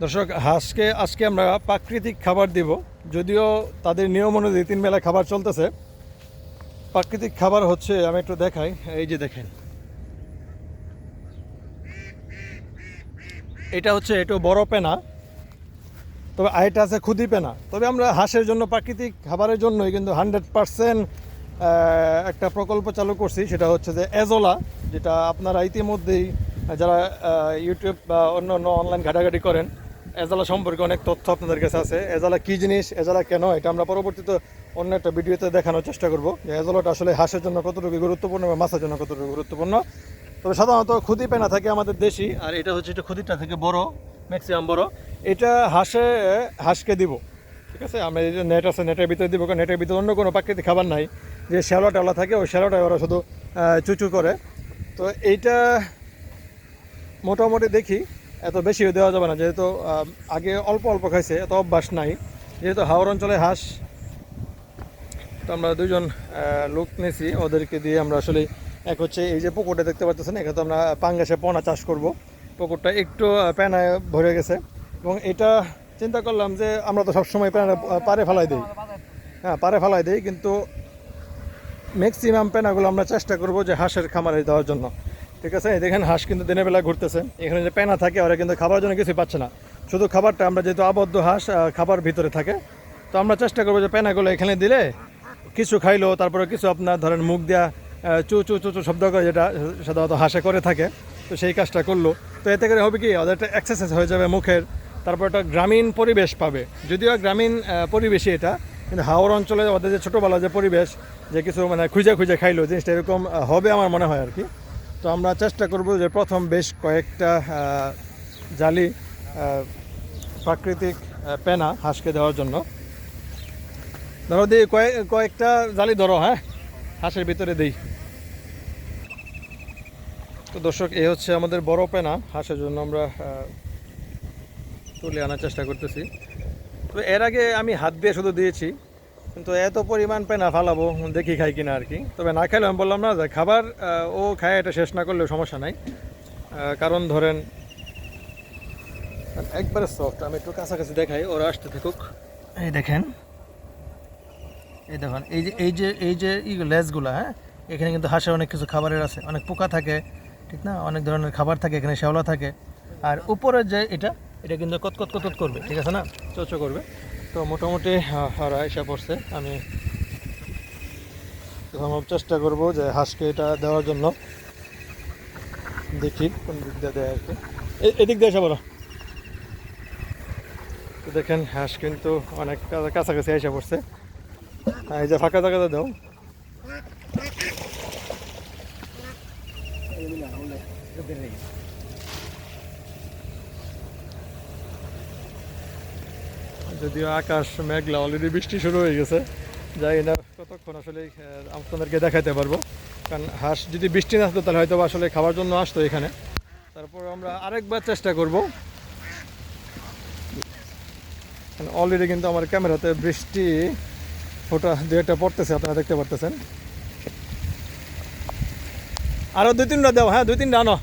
দর্শক, হাঁসকে আজকে আমরা প্রাকৃতিক খাবার দিব। যদিও তাদের নিয়ম অনুযায়ী 3 বেলা খাবার চলতেছে। প্রাকৃতিক খাবার হচ্ছে, আমি একটু দেখাই, এই যে দেখেন, এটা হচ্ছে একটু বড় পেনা, তবে আরেকটা আছে খুদি পেনা। তবে আমরা হাঁসের জন্য প্রাকৃতিক খাবারের জন্যই কিন্তু 100% একটা প্রকল্প চালু করছি। সেটা হচ্ছে যে এজোলা, যেটা আপনারা ইতিমধ্যেই যারা ইউটিউব বা অন্য অন্য অনলাইন ঘাটাঘাটি করেন, এজোলা সম্পর্কে অনেক তথ্য আপনাদের কাছে আছে। এজোলা কী জিনিস, এজোলা কেন, এটা আমরা পরবর্তীতে অন্য একটা ভিডিওতে দেখানোর চেষ্টা করব যে এজোলাটা আসলে হাঁসের জন্য কতটুকু গুরুত্বপূর্ণ বা মাছের জন্য কতটুকু গুরুত্বপূর্ণ। তবে সাধারণত খুদি পেনা থাকে আমাদের দেশি, আর এটা হচ্ছে এটা খুদিটা থেকে বড়, ম্যাক্সিমাম বড়। এটা হাঁসকে দিব, ঠিক আছে। আমরা এই যে নেট আছে, নেটের ভিতরে দিব, কারণ নেটের ভিতরে অন্য কোনো প্রাকৃতিক খাবার নাই। যে শ্যাওলা টেওলা থাকে, ওই শ্যাওলাটাই ওরা শুধু চুচু করে। তো এইটা মোটামুটি দেখি এত বেশিও দেওয়া যাবে না, যেহেতু আগে অল্প অল্প খাইছে, এত অভ্যাস নাই। যেহেতু হাওর অঞ্চলে হাঁস, তো আমরা দুজন লোক নিয়েছি, ওদেরকে দিয়ে আমরা আসলে এক হচ্ছে এই যে পুকুরটা দেখতে পাচ্ছেন, এখানে তো আমরা পাঙ্গাসে পোনা চাষ করব। পুকুরটা একটু পেনায় ভরে গেছে, এবং এটা চিন্তা করলাম যে আমরা তো সবসময় পেনা পারে ফেলাই দিই, হ্যাঁ পারে ফেলাই দিই, কিন্তু ম্যাক্সিমাম পেনাগুলো আমরা চেষ্টা করব যে হাঁসের খামারে দেওয়ার জন্য, ঠিক আছে। দেখেন হাঁস কিন্তু দিনের বেলা ঘুরতেছে, এখানে যে পেনা থাকে ওরা কিন্তু খাবার জন্য কিছুই পাচ্ছে না, শুধু খাবারটা আমরা যেহেতু আবদ্ধ হাঁস খাবার ভিতরে থাকে, তো আমরা চেষ্টা করবো যে পেনাগুলো এখানে দিলে কিছু খাইলো, তারপরে কিছু আপনার ধরেন মুখ দেওয়া চু চু চু চু শব্দ করে, যেটা সাধারণত হাঁসে করে থাকে, তো সেই কাজটা করলো। তো এতে করে হবে কি, ওদের একটা এক্সারসাইজ হয়ে যাবে মুখের, তারপর একটা গ্রামীণ পরিবেশ পাবে। যদিও গ্রামীণ পরিবেশই এটা, কিন্তু হাওর অঞ্চলে ওদের যে ছোটোবেলা যে পরিবেশ, যে কিছু মানে খুঁজে খুঁজে খাইলো, জিনিসটা এরকম হবে আমার মনে হয় আর কি। তো আমরা চেষ্টা করব যে প্রথম বেশ কয়েকটা জালি প্রাকৃতিক পেনা হাঁসকে দেওয়ার জন্য। ধরো দিই কয়েকটা জালি ধরো, হ্যাঁ হাঁসের ভিতরে দিই। তো দর্শক, এই হচ্ছে আমাদের বড় পেনা, হাঁসের জন্য আমরা তুলে আনার চেষ্টা করতেছি। তো এর আগে আমি হাত দিয়ে শুধু দিয়েছি, কিন্তু এত পরিমাণ পেনা ফালাবো দেখি খাই কিনা আর কি। তবে না খাইলে আমি বললাম না যে খাবার ও খায়, এটা শেষ না করলেও সমস্যা নাই। কারণ ধরেন একবারে সফট, আমি একটু কাছাকাছি দেখাই, ওরা আসতে থাকুক। এই দেখেন, এই দেখেন, এই যে লেজগুলা, হ্যাঁ এখানে কিন্তু হাঁসের অনেক কিছু খাবারের আছে, অনেক পোকা থাকে, ঠিক না, অনেক ধরনের খাবার থাকে এখানে, শ্যাওলা থাকে। আর উপরের যে এটা কিন্তু কতকত কতকত করবে, ঠিক আছে না, চোচো করবে। তো মোটামুটি ওরা এসে পড়ছে। আমি চেষ্টা করব যে হাঁসকে এটা দেওয়ার জন্য, দেখি কোন দিক দিয়ে দেয় আর কি। এদিক দিয়ে এসে বলো। তো দেখেন হাঁস কিন্তু অনেক কাছাকাছি এসে পড়ছে। এই যে ফাঁকা জায়গাতে দাও। যদিও আকাশ মেঘলা, অলরেডি বৃষ্টি শুরু হয়ে গেছে, যাই না কতক্ষণ আসলে আপনাদেরকে দেখাতে পারবো। কারণ হাঁস যদি বৃষ্টি না আসতো তাহলে হয়তো আসলে খাওয়ার জন্য আসতো এখানে। তারপর আমরা আরেকবার চেষ্টা করব। অলরেডি কিন্তু আমার ক্যামেরাতে বৃষ্টি ফোটা দু একটা পড়তেছে, আপনারা দেখতে পারতেছেন। আরও 2-3টা দাও, হ্যাঁ 2-3টা আনো।